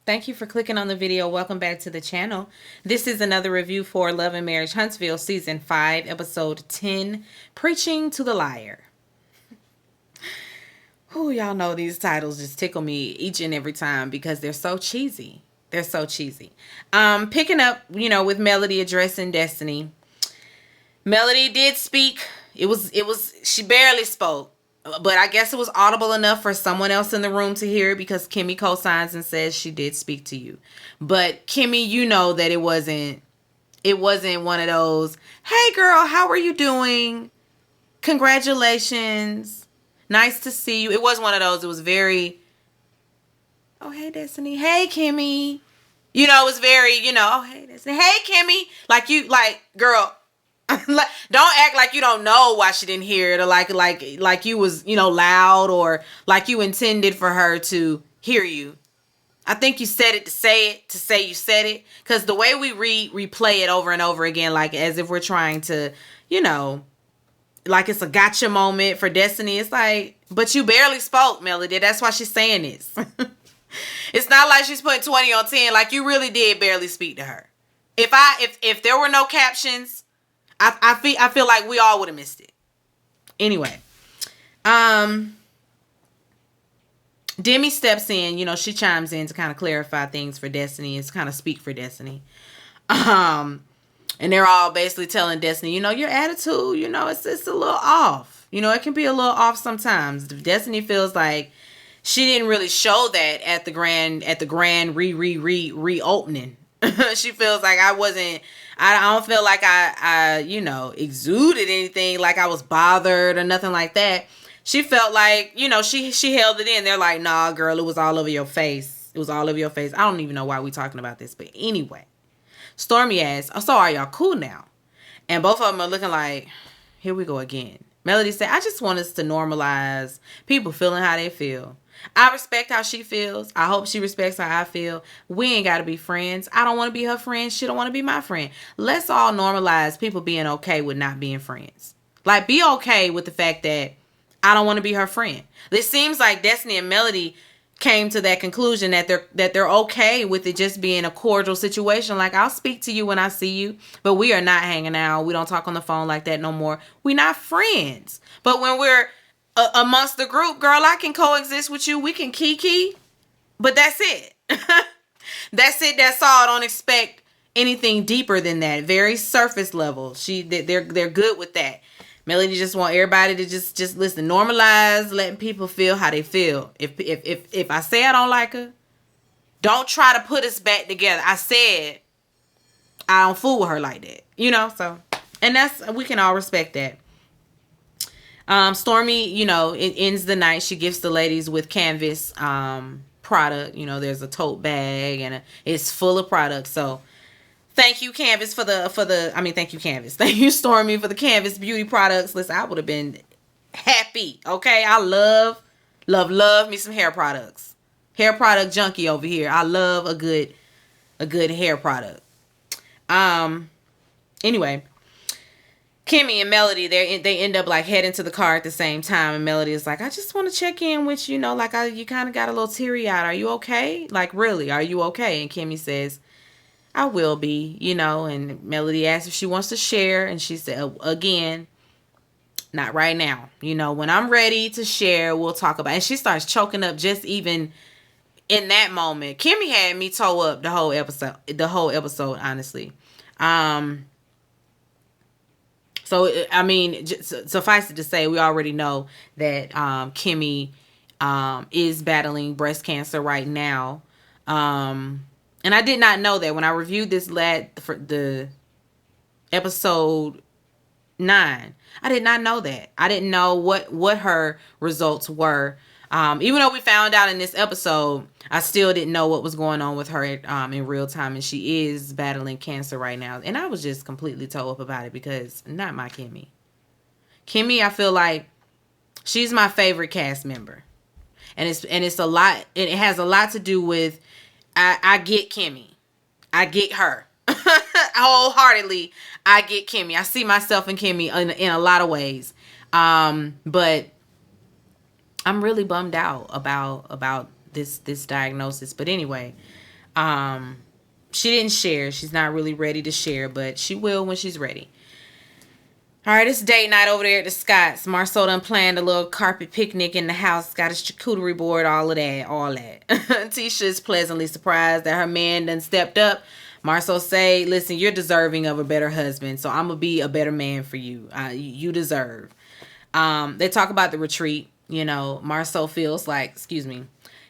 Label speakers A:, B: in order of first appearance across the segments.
A: Thank you for clicking on the video. Welcome back to the channel. This is another review for Love and Marriage Huntsville Season 5, Episode 10, Preaching to the Liar. Who y'all know these titles just tickle me each and every time because they're so cheesy. They're so cheesy. Picking up, with Melody addressing Destiny. Melody did speak. She barely spoke. But I guess it was audible enough for someone else in the room to hear it because Kimmy co-signs and says she did speak to you. But Kimmy, you know that it wasn't one of those, "Hey girl, how are you doing? Congratulations. Nice to see you." It was one of those. It was very, "Oh, hey Destiny. Hey Kimmy." It was very, "Oh, hey Destiny. Hey Kimmy." Girl, don't act like you don't know why she didn't hear it, or like you was loud, or like you intended for her to hear you. I think you said it to say you said it, because the way we replay it over and over again, like as if we're trying to, like it's a gotcha moment for Destiny. It's like, but you barely spoke, Melody. That's why she's saying this. It's not like she's putting 20 on 10. Like, you really did barely speak to her. If there were no captions, I feel like we all would have missed it. Anyway, Demi steps in. She chimes in to kind of clarify things for Destiny and to kind of speak for Destiny. And they're all basically telling Destiny, your attitude, it's a little off. It can be a little off sometimes. Destiny feels like she didn't really show that at the grand reopening. She feels like I don't feel like I exuded anything, like I was bothered or nothing like that. She felt like, she held it in. They're like, "Nah, girl, it was all over your face. It was all over your face." I don't even know why we talking about this, but anyway. Stormy asks, "Oh, so are y'all cool now?" And both of them are looking like, "Here we go again." Melody said, "I just want us to normalize people feeling how they feel. I respect how she feels. I hope she respects how I feel. We ain't got to be friends. I don't want to be her friend. She don't want to be my friend. Let's all normalize people being okay with not being friends. Like, be okay with the fact that I don't want to be her friend." It seems like Destiny and Melody came to that conclusion that they're okay with it just being a cordial situation. Like, I'll speak to you when I see you, but we are not hanging out. We don't talk on the phone like that no more. We're not friends. But when we're amongst the group, girl, I can coexist with you. We can kiki, but that's it. That's it. That's all. Don't expect anything deeper than that. Very surface level. They're good with that. Melody just want everybody to just listen, normalize letting people feel how they feel. If I say I don't like her, don't try to put us back together. I said I don't fool with her like that. So, and we can all respect that. Stormy, it ends the night. She gifts the ladies with Canvas product. There's a tote bag and it's full of products. So thank you, Canvas, thank you, Canvas. Thank you, Stormy, for the Canvas beauty products. Listen, I would have been happy. Okay. I love me some hair products. Hair product junkie over here. I love a good hair product. Anyway, Kimmy and Melody, they end up like heading to the car at the same time, and Melody is like, "I just want to check in with you, like you kind of got a little teary eyed. Are you okay? Like, really, are you okay?" And Kimmy says, "I will be, and Melody asks if she wants to share, and she said, "Again, not right now. When I'm ready to share, we'll talk about it." And she starts choking up just even in that moment. Kimmy had me toe up the whole episode, honestly. So, I mean, suffice it to say, we already know that Kimmy is battling breast cancer right now. And I did not know that when I reviewed this for the episode 9. I did not know that. I didn't know what her results were. Even though we found out in this episode, I still didn't know what was going on with her in real time, and she is battling cancer right now. And I was just completely toe up about it because not my Kimmy. Kimmy, I feel like she's my favorite cast member, and it's a lot. It has a lot to do with I get Kimmy, I get her wholeheartedly. I get Kimmy. I see myself in Kimmy in a lot of ways, but I'm really bummed out about this diagnosis. But anyway, Um, she didn't share. She's not really ready to share, but she will when she's ready. All right, it's date night over there at the Scotts. Marceau done planned a little carpet picnic in the house, got his charcuterie board, all of that, all that. Tisha is pleasantly surprised that her man done stepped up. Marceau say, listen, you're deserving of a better husband, so I'm going to be a better man for you. You deserve. They talk about the retreat. You know, Marceau feels like, excuse me,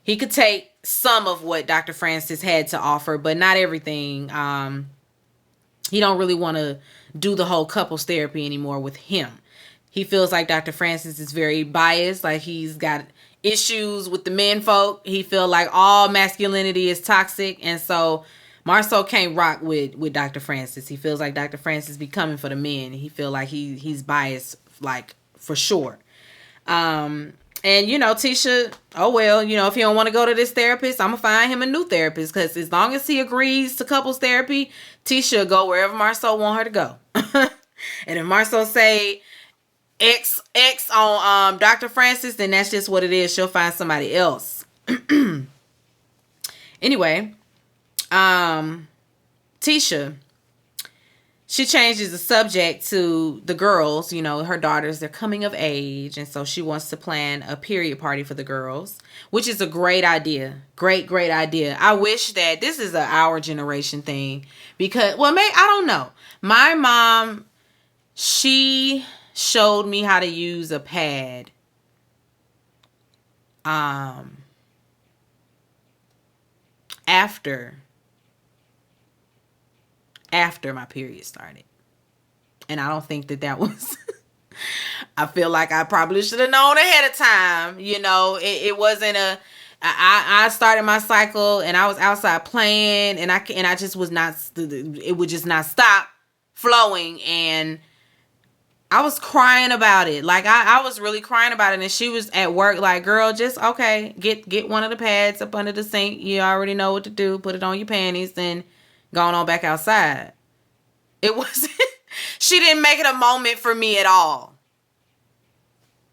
A: he could take some of what Dr. Francis had to offer, but not everything. He don't really want to do the whole couples therapy anymore with him. He feels like Dr. Francis is very biased, like he's got issues with the men folk. He feel like all masculinity is toxic, and so Marceau can't rock with Dr. Francis. He feels like Dr. Francis be coming for the men. He feel like he's biased, like, for sure. And, you know, Tisha, oh, well, you know, if he don't want to go to this therapist, I'm going to find him a new therapist. Because as long as he agrees to couples therapy, Tisha go wherever Marceau want her to go. And if Marceau say X on Dr. Francis, then that's just what it is. She'll find somebody else. Anyway, Tisha, she changes the subject to the girls, you know, her daughters, they're coming of age. And so she wants to plan a period party for the girls, which is a great idea. Great idea. I wish that this is our generation thing because, well, maybe, I don't know. My mom, she showed me how to use a pad. After my period started. And I don't think that was I feel like I probably should have known ahead of time. You know, it wasn't I started my cycle and I was outside playing and I just was not, it would just not stop flowing, and I was crying about it. Like I was really crying about it, and she was at work like, girl, just okay, get one of the pads up under the sink. You already know what to do. Put it on your panties, then going on back outside. It wasn't, she didn't make it a moment for me at all.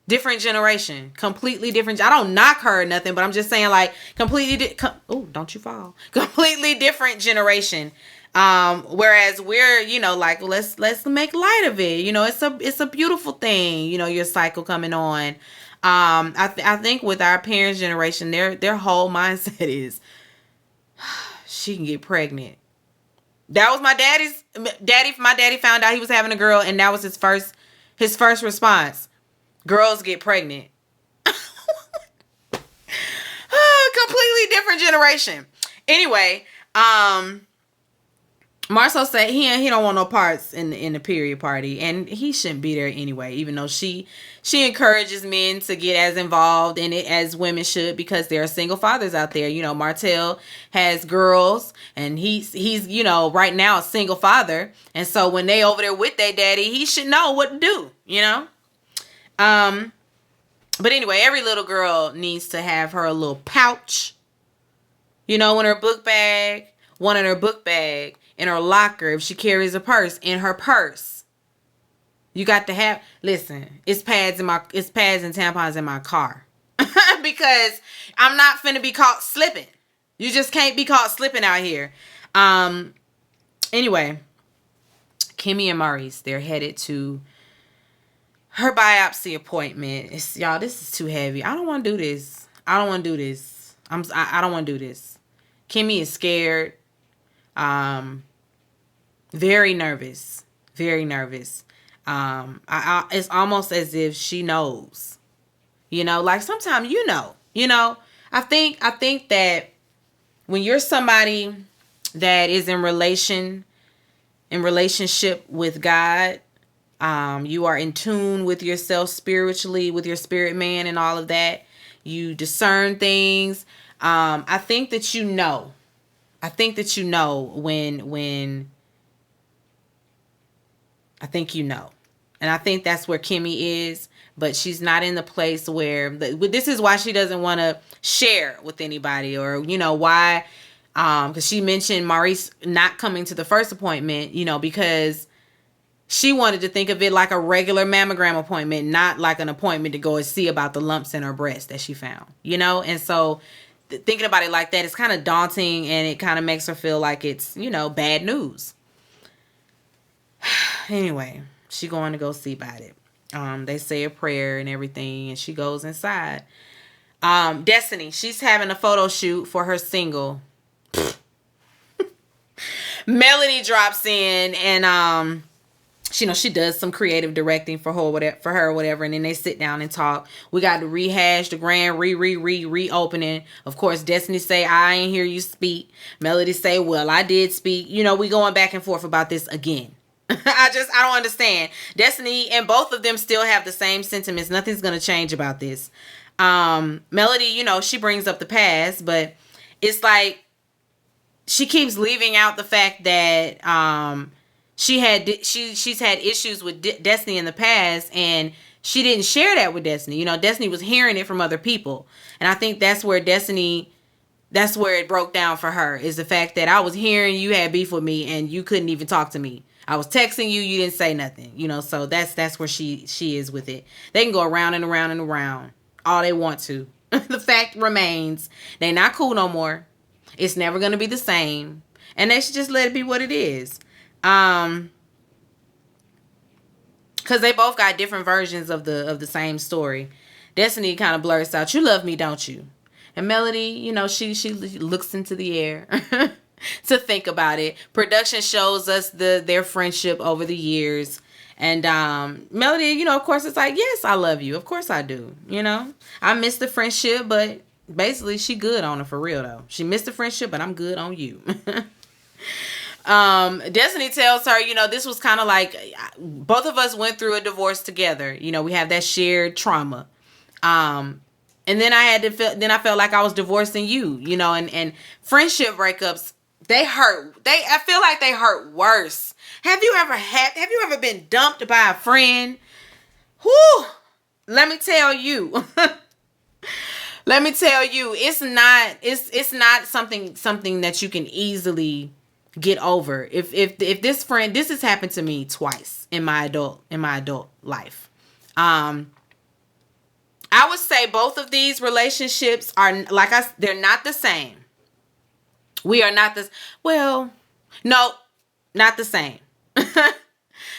A: Different generation, completely different. I don't knock her or nothing, but I'm just saying like completely, oh, don't you fall. Completely different generation. Whereas we're, you know, like, let's make light of it. You know, it's a beautiful thing, you know, your cycle coming on. I think with our parents' generation, their whole mindset is she can get pregnant. That was my daddy. My daddy found out he was having a girl, and that was his first response. Girls get pregnant. Completely different generation. Anyway, Marceau said he don't want no parts in the period party, and he shouldn't be there anyway, even though she encourages men to get as involved in it as women should, because there are single fathers out there. You know, Martell has girls, and he's you know, right now a single father, and so when they over there with their daddy, he should know what to do, you know. But anyway, every little girl needs to have her little pouch, you know, in her book bag, one in her book bag, in her locker, if she carries a purse, in her purse. You got to have, listen, it's pads and tampons in my car. Because I'm not finna be caught slipping. You just can't be caught slipping out here. Anyway, Kimmy and Maurice, they're headed to her biopsy appointment. Y'all, this is too heavy. I don't want to do this. I don't want to do this. I don't want to do this. Kimmy is scared. Very nervous. Very nervous. It's almost as if she knows. You know, like sometimes you know. I think that when you're somebody that is in relationship with God, you are in tune with yourself spiritually, with your spirit man and all of that. You discern things. I think that you know. When I think you know. And I think that's where Kimmy is, but she's not in the place where, this is why she doesn't want to share with anybody, or, you know, why, because she mentioned Maurice not coming to the first appointment, you know, because she wanted to think of it like a regular mammogram appointment, not like an appointment to go and see about the lumps in her breast that she found, you know? And so thinking about it like that, it's kind of daunting, and it kind of makes her feel like it's, bad news. Anyway, she going to go see about it. They say a prayer and everything, and she goes inside. Destiny, she's having a photo shoot for her single. Melody drops in, and she does some creative directing for her, whatever, and then they sit down and talk. We got to rehash the grand reopening. Of course, Destiny say, I ain't hear you speak. Melody say, well, I did speak. We going back and forth about this again. I don't understand. Destiny and both of them still have the same sentiments. Nothing's gonna change about this. Melody, she brings up the past, but it's like she keeps leaving out the fact that she's had issues with Destiny in the past, and she didn't share that with Destiny. Destiny was hearing it from other people, and I think that's where it broke down for her, is the fact that I was hearing you had beef with me and you couldn't even talk to me. I was texting you, you didn't say nothing. So that's where she is with it. They can go around and around and around all they want to. The fact remains, they not cool no more. It's never going to be the same. And they should just let it be what it is. Because they both got different versions of the same story. Destiny kind of blurts out, you love me, don't you? And Melody, she looks into the air to think about it. Production shows us their friendship over the years. And Melody, of course, it's like, yes, I love you. Of course I do. I miss the friendship, but basically she good on it for real, though. She missed the friendship, but I'm good on you. Destiny tells her, this was kind of like both of us went through a divorce together. We have that shared trauma. And then I felt like I was divorcing you, and friendship breakups, they hurt. I feel like they hurt worse. Have you ever been dumped by a friend? Whew, let me tell you. It's not something that you can easily get over. If this friend, this has happened to me twice in my adult life. I would say both of these relationships are they're not the same. We are not no, not the same.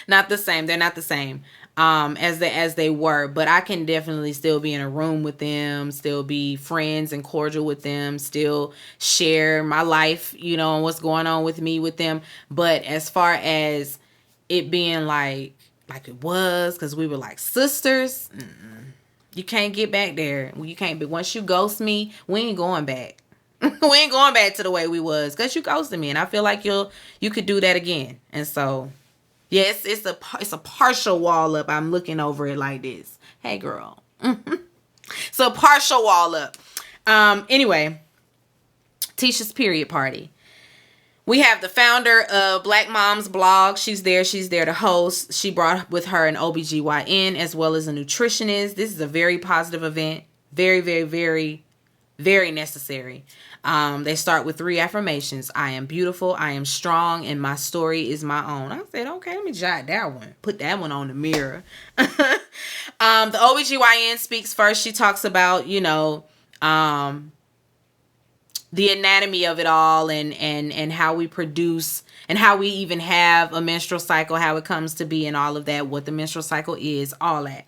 A: Not the same. They're not the same as they were, but I can definitely still be in a room with them, still be friends and cordial with them, still share my life, and what's going on with me with them. But as far as it being like it was, because we were like sisters, you can't get back there. You can't. But once you ghost me, we ain't going back. We ain't going back to the way we was, because you ghosted me, and I feel like you could do that again. And so, yes, it's a partial wall up. I'm looking over it like this. Hey, girl. So partial wall up. Anyway, Tisha's period party. We have the founder of Black Moms Blog. She's there to host. She brought with her an OBGYN as well as a nutritionist. This is a very positive event. Very, very, very, very necessary. They start with 3 affirmations. I am beautiful, I am strong, and my story is my own. I said, okay, let me jot that one. Put that one on the mirror. The OBGYN speaks first. She talks about, the anatomy of it all, and how we produce and how we even have a menstrual cycle, how it comes to be, and all of that, what the menstrual cycle is, all that.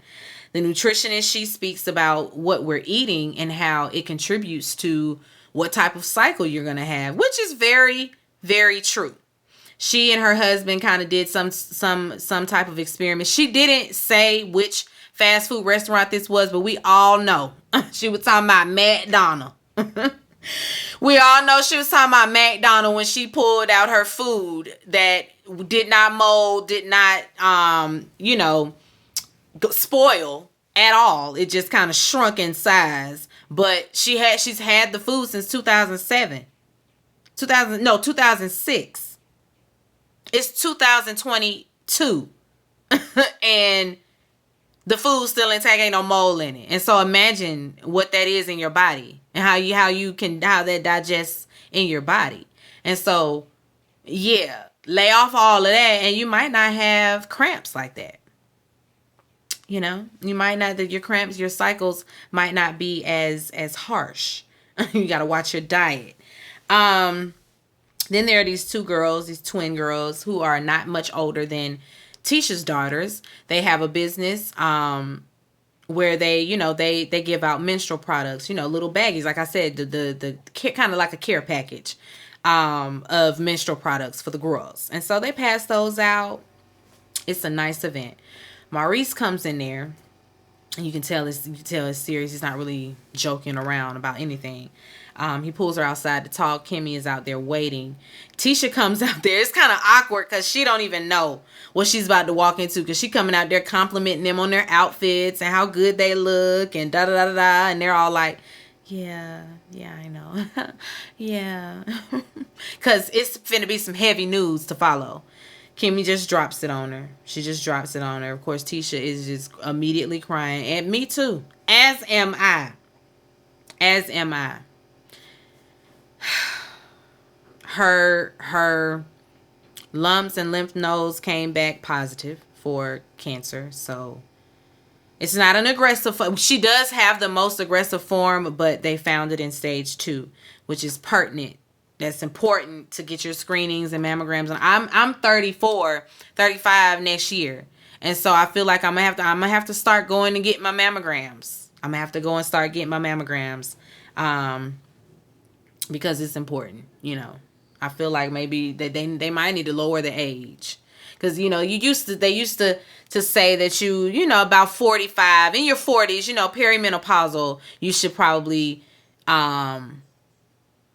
A: The nutritionist, she speaks about what we're eating and how it contributes to what type of cycle you're going to have, which is very, very true. She and her husband kind of did some type of experiment. She didn't say which fast food restaurant this was, but we all know. She was talking about McDonald's. We all know she was talking about McDonald's when she pulled out her food that did not mold, did not, spoil at all. It just kind of shrunk in size. But she's had the food since 2006. It's 2022. And the food's still intact, ain't no mold in it. And so imagine what that is in your body and how that digests in your body. And so, yeah, lay off all of that and you might not have cramps like that. You might not, your cramps, your cycles might not be as harsh. You got to watch your diet. Then there are these two girls, these twin girls, who are not much older than Tisha's daughters. They have a business where they give out menstrual products, little baggies. Like I said, the kind of like a care package of menstrual products for the girls. And so they pass those out. It's a nice event. Maurice comes in there, and you can tell it's serious. He's not really joking around about anything. He pulls her outside to talk. Kimmy is out there waiting. Tisha comes out there. It's kind of awkward because she don't even know what she's about to walk into, because she coming out there complimenting them on their outfits and how good they look and da da da da, and they're all like, yeah, I know. Yeah. Because it's finna be some heavy news to follow. Kimmy just drops it on her. She just drops it on her. Of course, Tisha is just immediately crying. And me too. As am I. Her lumps and lymph nodes came back positive for cancer. So it's not an aggressive form. She does have the most aggressive form, but they found it in stage 2, which is pertinent. That's important to get your screenings and mammograms. And I'm 34, 35 next year. And so I feel like I'm gonna have to start going and get my mammograms. I'm gonna have to go and start getting my mammograms. Because it's important, I feel like maybe they might need to lower the age. Because, they used to say that about 45, in your 40s, perimenopausal, you should probably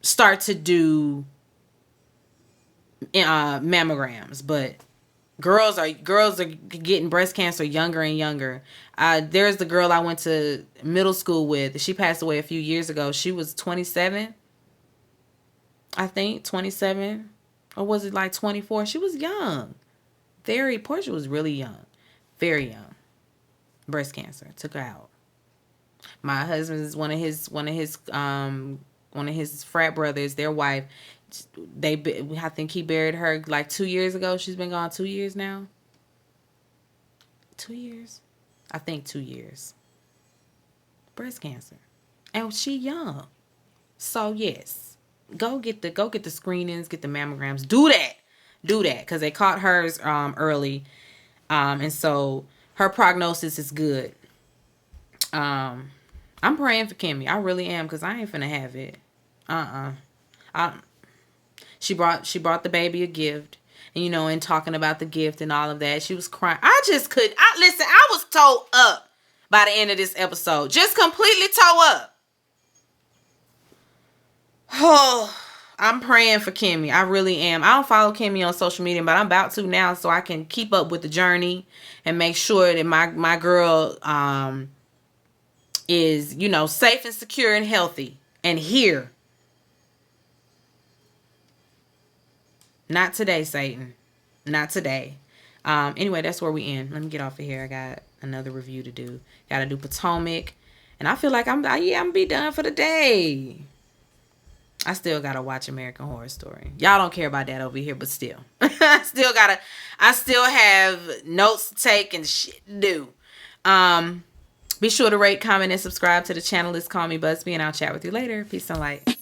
A: start to do mammograms. But girls are getting breast cancer younger and younger. There's the girl I went to middle school with. She passed away a few years ago. She was 27, I think, 27, or was it like 24? She was young. Portia was really young, very young. Breast cancer took her out. My husband's one of his frat brothers, their wife, I think he buried her like 2 years ago. She's been gone 2 years now. 2 years? I think 2 years. Breast cancer. And she young. So yes. Go get the screenings, get the mammograms. Do that. Because they caught hers early. And so her prognosis is good. I'm praying for Kimmy. I really am, because I ain't finna have it. She brought the baby a gift. And, and talking about the gift and all of that, she was crying. Listen, I was towed up by the end of this episode. Just completely towed up. Oh, I'm praying for Kimmy. I really am. I don't follow Kimmy on social media, but I'm about to now, so I can keep up with the journey and make sure that my girl is, safe and secure and healthy and here. Not today, Satan. Not today. Anyway, that's where we end. Let me get off of here. I got another review to do. Got to do Potomac. And I feel like I'm be done for the day. I still got to watch American Horror Story. Y'all don't care about that over here, but still. I still have notes to take and shit to do. Be sure to rate, comment, and subscribe to the channel. It's Call Me Busby, and I'll chat with you later. Peace and light.